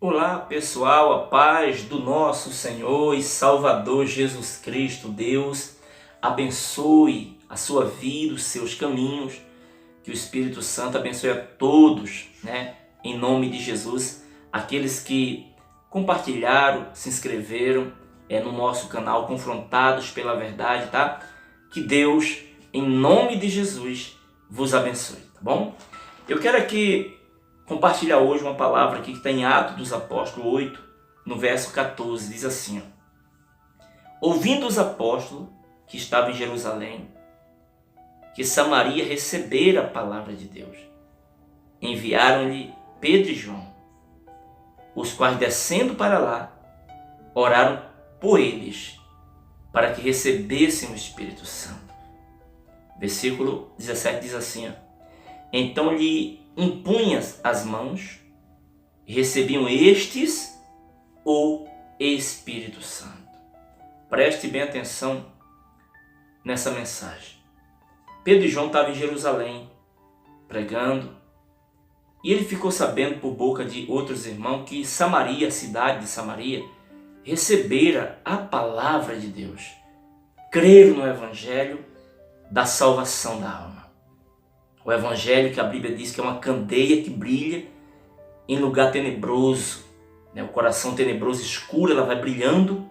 Olá pessoal, a paz do nosso Senhor e Salvador Jesus Cristo. Deus abençoe a sua vida, os seus caminhos, que o Espírito Santo abençoe a todos, em nome de Jesus, aqueles que compartilharam, se inscreveram no nosso canal Confrontados pela Verdade, tá? Que Deus, em nome de Jesus, vos abençoe, tá bom? Eu quero aqui compartilhar hoje uma palavra aqui que está em Atos dos Apóstolos 8, no verso 14, diz assim, ó: ouvindo os apóstolos que estavam em Jerusalém, que Samaria recebera a palavra de Deus, enviaram-lhe Pedro e João, os quais descendo para lá, oraram por eles, para que recebessem o Espírito Santo. Versículo 17 diz assim, ó: então lhe impunhas as mãos e recebiam estes o Espírito Santo. Preste bem atenção nessa mensagem. Pedro e João estavam em Jerusalém pregando e ele ficou sabendo por boca de outros irmãos que Samaria, a cidade de Samaria, recebera a palavra de Deus, creram no Evangelho da salvação da alma. O Evangelho que a Bíblia diz que é uma candeia que brilha em lugar tenebroso, o coração tenebroso, escuro, ela vai brilhando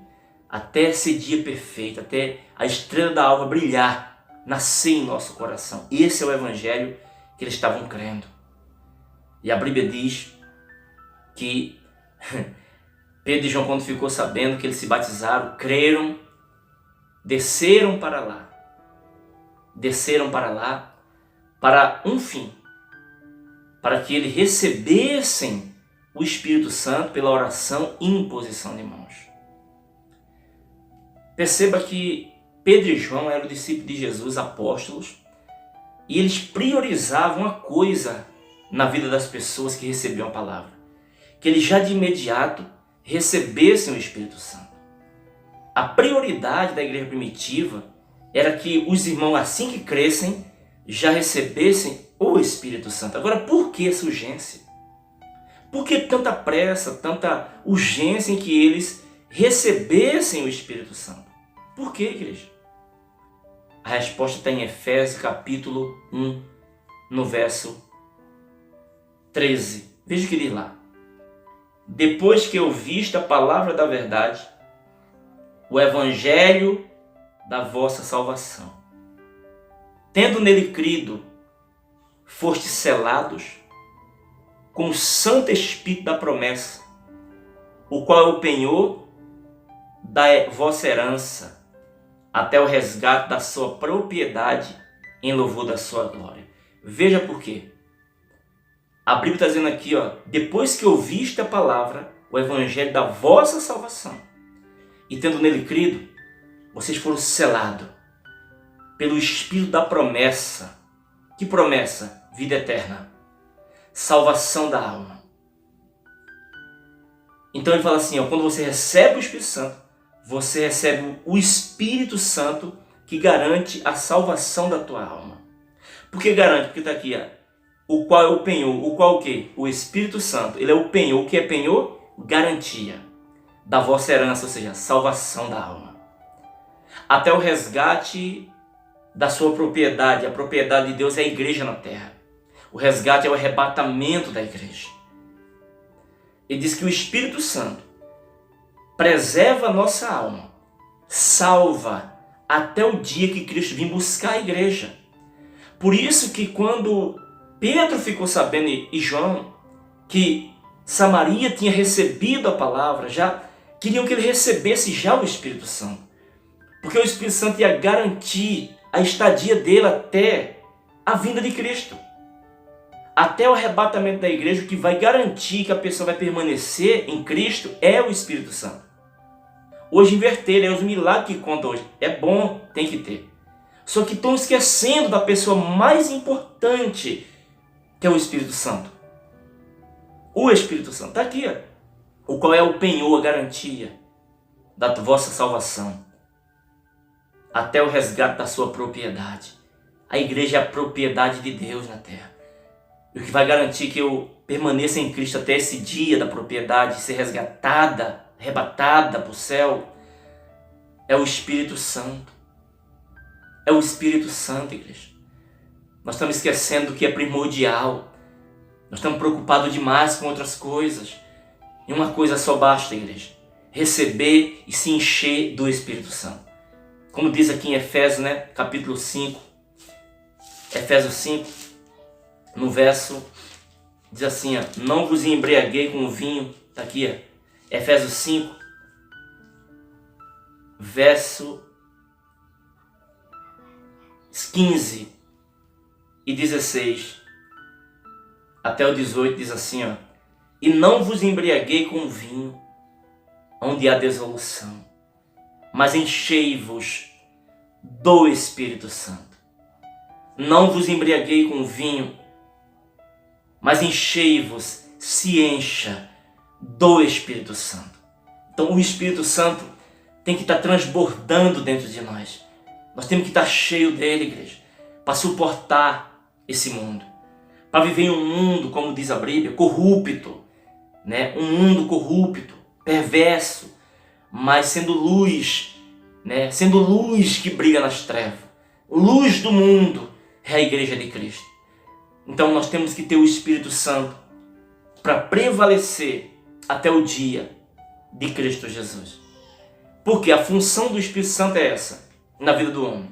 até esse dia perfeito, até a estrela da alva brilhar, nascer em nosso coração. Esse é o Evangelho que eles estavam crendo. E a Bíblia diz que Pedro e João, quando ficou sabendo que eles se batizaram, creram, desceram para lá para um fim, para que eles recebessem o Espírito Santo pela oração e imposição de mãos. Perceba que Pedro e João eram discípulos de Jesus, apóstolos, e eles priorizavam uma coisa na vida das pessoas que recebiam a palavra, que eles já de imediato recebessem o Espírito Santo. A prioridade da igreja primitiva era que os irmãos, assim que crescem, já recebessem o Espírito Santo. Agora, por que essa urgência? Por que tanta pressa, tanta urgência em que eles recebessem o Espírito Santo? Por que, igreja? A resposta está em Efésios capítulo 1, no verso 13. Veja o que diz lá: depois que ouviste a palavra da verdade, o Evangelho da vossa salvação, tendo nele crido, fostes selados com o Santo Espírito da promessa, o qual é o penhor da vossa herança, até o resgate da sua propriedade, em louvor da sua glória. Veja por quê. A Bíblia está dizendo aqui, depois que ouviste a palavra, o Evangelho da vossa salvação, e tendo nele crido, vocês foram selados pelo Espírito da promessa. Que promessa? Vida eterna, salvação da alma. Então ele fala assim, quando você recebe o Espírito Santo, você recebe o Espírito Santo que garante a salvação da tua alma. Por que garante? Porque está aqui, o qual é o penhor. O qual o quê? O Espírito Santo. Ele é o penhor. O que é penhor? Garantia da vossa herança, ou seja, salvação da alma. Até o resgate da sua propriedade. A propriedade de Deus é a igreja na terra. O resgate é o arrebatamento da igreja. Ele diz que o Espírito Santo preserva a nossa alma, salva até o dia que Cristo vir buscar a igreja. Por isso que quando Pedro ficou sabendo, e João, que Samaria tinha recebido a palavra, já queriam que ele recebesse já o Espírito Santo. Porque o Espírito Santo ia garantir a estadia dele até a vinda de Cristo. Até o arrebatamento da igreja, o que vai garantir que a pessoa vai permanecer em Cristo é o Espírito Santo. Hoje inverteram, os milagres que contam hoje. É bom, tem que ter. Só que estão esquecendo da pessoa mais importante, que é o Espírito Santo. O Espírito Santo está aqui, o qual é o penhor, a garantia da vossa salvação, até o resgate da sua propriedade. A igreja é a propriedade de Deus na terra. E o que vai garantir que eu permaneça em Cristo até esse dia da propriedade, ser resgatada, arrebatada para o céu, é o Espírito Santo. É o Espírito Santo, igreja. Nós estamos esquecendo que é primordial. Nós estamos preocupados demais com outras coisas. E uma coisa só basta, igreja: receber e se encher do Espírito Santo. Como diz aqui em Efésios, capítulo 5, Efésios 5, no verso, diz assim, não vos embriaguei com o vinho, está aqui, Efésios 5, verso 15 e 16, até o 18, diz assim, e não vos embriaguei com o vinho, onde há dissolução, mas enchei-vos do Espírito Santo. Não vos embriaguei com vinho, mas enchei-vos, se encha do Espírito Santo. Então o Espírito Santo tem que estar transbordando dentro de nós. Nós temos que estar cheio dele, igreja, para suportar esse mundo. Para viver em um mundo, como diz a Bíblia, corrupto, um mundo corrupto, perverso, mas sendo luz, sendo luz que brilha nas trevas. Luz do mundo é a igreja de Cristo. Então nós temos que ter o Espírito Santo para prevalecer até o dia de Cristo Jesus. Porque a função do Espírito Santo é essa, na vida do homem.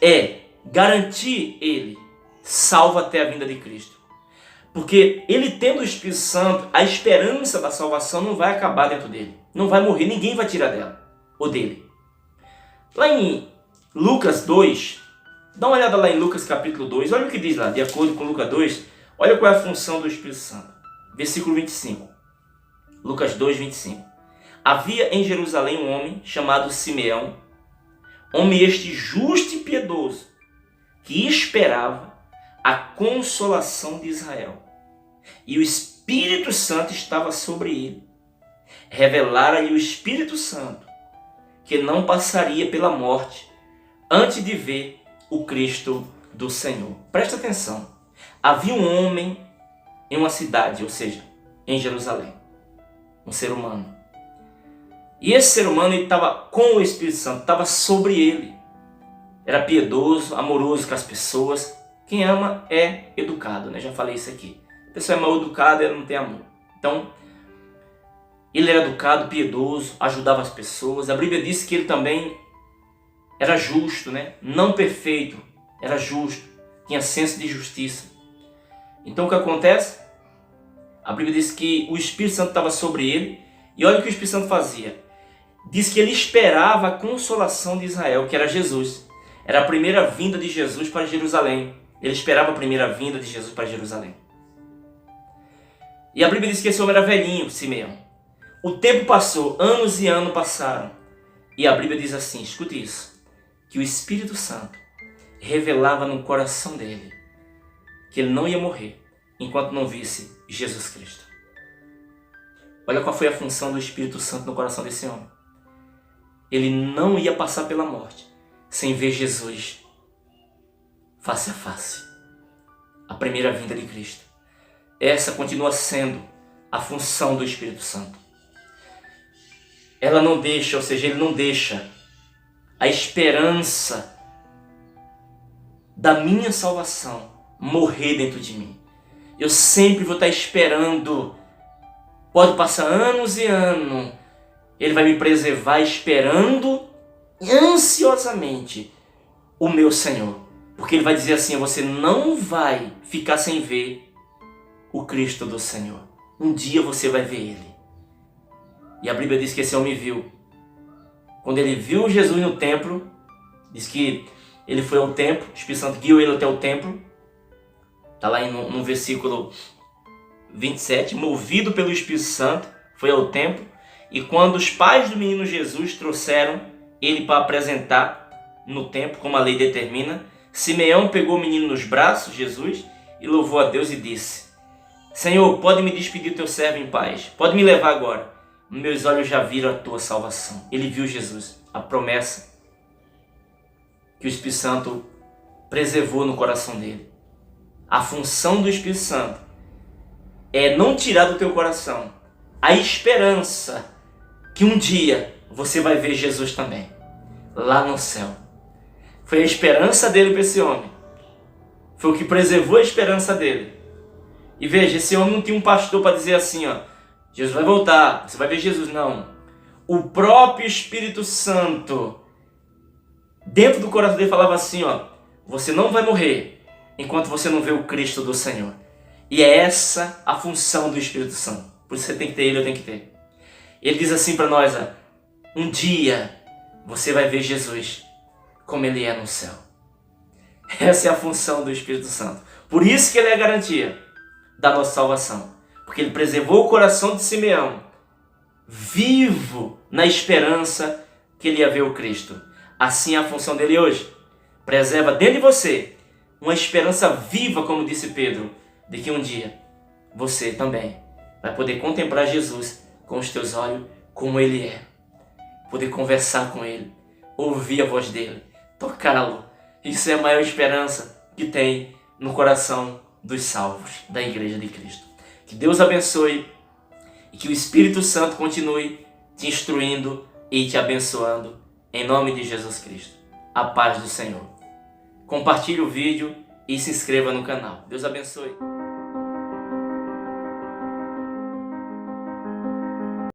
É garantir ele salvo até a vinda de Cristo. Porque ele tendo o Espírito Santo, a esperança da salvação não vai acabar dentro dele. Não vai morrer, ninguém vai tirar dela ou dele. Lá em Lucas 2, dá uma olhada lá em Lucas capítulo 2, olha o que diz lá, de acordo com Lucas 2, olha qual é a função do Espírito Santo. Versículo 25, Lucas 2, 25. Havia em Jerusalém um homem chamado Simeão, homem este justo e piedoso, que esperava a consolação de Israel. E o Espírito Santo estava sobre ele. Revelara-lhe o Espírito Santo que não passaria pela morte antes de ver o Cristo do Senhor. Presta atenção. Havia um homem em uma cidade, ou seja, em Jerusalém. Um ser humano. E esse ser humano estava com o Espírito Santo, estava sobre ele. Era piedoso, amoroso com as pessoas. Quem ama é educado, Já falei isso aqui. A pessoa é mal educada, ela não tem amor. Então, ele era educado, piedoso, ajudava as pessoas. A Bíblia diz que ele também era justo, Não perfeito, era justo, tinha senso de justiça. Então o que acontece? A Bíblia diz que o Espírito Santo estava sobre ele. E olha o que o Espírito Santo fazia. Diz que ele esperava a consolação de Israel, que era Jesus. Era a primeira vinda de Jesus para Jerusalém. Ele esperava a primeira vinda de Jesus para Jerusalém. E a Bíblia diz que esse homem era velhinho, Simeão. O tempo passou, anos e anos passaram. E a Bíblia diz assim, escute isso, que o Espírito Santo revelava no coração dele que ele não ia morrer enquanto não visse Jesus Cristo. Olha qual foi a função do Espírito Santo no coração desse homem. Ele não ia passar pela morte sem ver Jesus face a face. A primeira vinda de Cristo. Essa continua sendo a função do Espírito Santo. Ela não deixa, ou seja, ele não deixa a esperança da minha salvação morrer dentro de mim. Eu sempre vou estar esperando. Pode passar anos e anos. Ele vai me preservar esperando ansiosamente o meu Senhor. Porque ele vai dizer assim, você não vai ficar sem ver o Cristo do Senhor. Um dia você vai ver ele. E a Bíblia diz que esse homem viu. Quando ele viu Jesus no templo, diz que ele foi ao templo, o Espírito Santo guiou ele até o templo. Está lá no versículo 27, movido pelo Espírito Santo, foi ao templo. E quando os pais do menino Jesus trouxeram ele para apresentar no templo, como a lei determina, Simeão pegou o menino nos braços, Jesus, e louvou a Deus e disse, Senhor, pode me despedir do teu servo em paz, pode me levar agora. Meus olhos já viram a tua salvação. Ele viu Jesus, a promessa que o Espírito Santo preservou no coração dele. A função do Espírito Santo é não tirar do teu coração a esperança que um dia você vai ver Jesus também, lá no céu. Foi a esperança dele para esse homem. Foi o que preservou a esperança dele. E veja, esse homem não tinha um pastor para dizer assim, ó, Jesus vai voltar, você vai ver Jesus. Não. O próprio Espírito Santo, dentro do coração dele, falava assim, ó, você não vai morrer enquanto você não vê o Cristo do Senhor. E é essa a função do Espírito Santo. Por isso você tem que ter ele, eu tenho que ter. Ele diz assim para nós, ó, um dia você vai ver Jesus como ele é no céu. Essa é a função do Espírito Santo. Por isso que ele é a garantia da nossa salvação. Porque ele preservou o coração de Simeão, vivo na esperança que ele ia ver o Cristo. Assim é a função dele hoje. Preserva dentro de você uma esperança viva, como disse Pedro, de que um dia você também vai poder contemplar Jesus com os teus olhos como ele é. Poder conversar com ele, ouvir a voz dele, tocá-lo. Isso é a maior esperança que tem no coração dos salvos da Igreja de Cristo. Que Deus abençoe e que o Espírito Santo continue te instruindo e te abençoando em nome de Jesus Cristo. A paz do Senhor. Compartilhe o vídeo e se inscreva no canal. Deus abençoe.